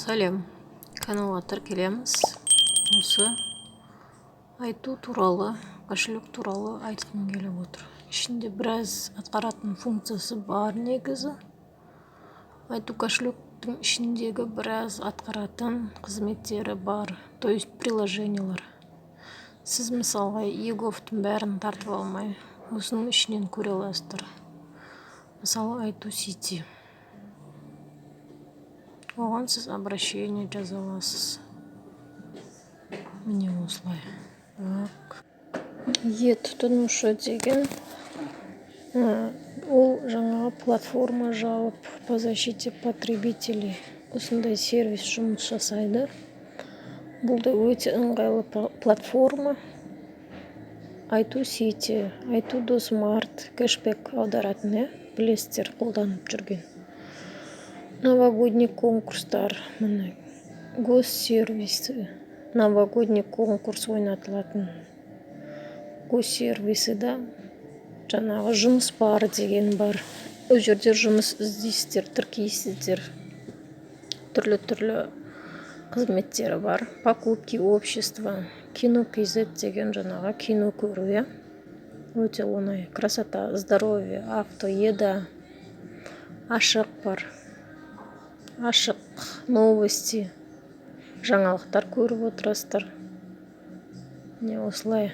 Сәлем, каналға тіркелеміз. Осы айту туралы, кошелек туралы айтқым келіп отыр. Ішінде біраз атқаратын функциясы бар негізі. Айту кошелектің ішіндегі біраз атқаратын қызметтері бар, то есть приложениялар. Сіз мысалға егофтың бәрін тартып алмай, осының ішінен көре аласыздар. Мысалы айту сети. Оған сіз обращение жаза аласыз. Міне осылай. Тұтынушы деген ол жаңағы платформа жауап по защите потребителей. Осындай сервис жұмыс жасайды. Бұл да өте ыңғайлы платформа. Айту сети, айту досмарт, кэшбэк аударатын, білесіздер, қолданып жүрген. Новогодний конкурстар, міне, госсервисі, новогодний конкурс ойнатылатын госсервисі да, жаңағы жұмыс бар деген бар. Ол жерде жұмыс іздейсіздер, тіркейсіздер. Түрлі қызметтері бар. Покупки общества, кино KZ деген жаңағы кино көру, өте оңай. Красота, здоровье, авто, еда, ашық бар. Ашық новости, жаңалықтар көріп отырасыздар. Не осылай.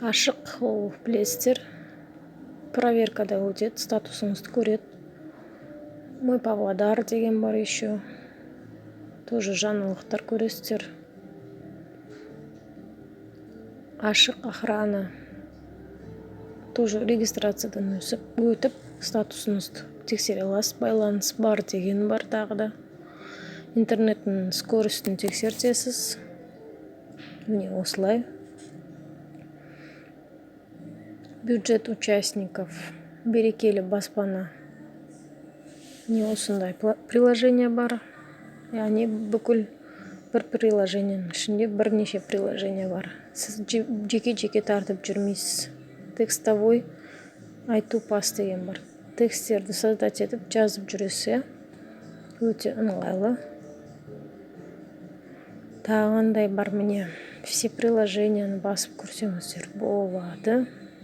Ашық, ол білесіздер, проверкада өтеді, статусыңызды көреді. Мой Павлодар деген бар еще. Тоже жаңалықтар көресіздер. Ашық охрана. Тоже регистрациядан өтіп, статусыңызды тексере аласыз. Байланыс бар деген бар тағы да. Интернеттің скоростын тексертесіз. Міне осылай. Бюджет участников. Берекелі баспана. Не осындай приложение бар. Яғни бүкіл бір приложениенің ішінде бірнеше приложение бар. Сіз жеке тартып жүрмейсіз. Текстовой айту пас деген бар. Тексттерді создать етіп жазып жүресі. Өте ыңғайлы. Тағандай бар, міне. Все приложенияны басып көрсеңіздер болады.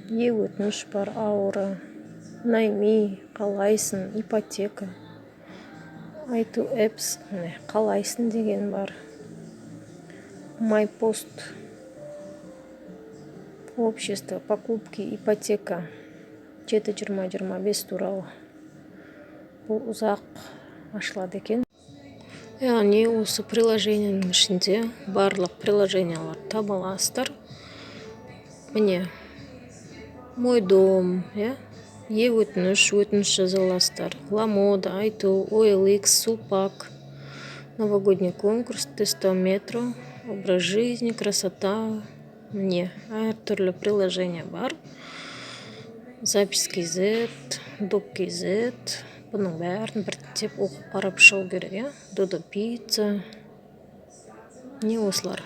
Өтініш бар, аура, найми, қалайсын, ипотека. Айту apps, қалайсын деген бар. Майпост, общество, покупки, ипотека. 7-20-25 туралы. Бұл ұзақ ашылады екен. Яғни осы приложениенің ішінде барлық приложениялар таба аласыздар. Міне, мой дом, өтініш жаза аласыздар. Ламода, айту, OLX, Сулпак, новогодний конкурс, тестометро, образ жизни, красота. Міне, әртүрлі приложение бар. Запись KZ, доп KZ, бұның бәрін біртіндеп оқып қарап шығу керек. Додо пицца. Не осылар.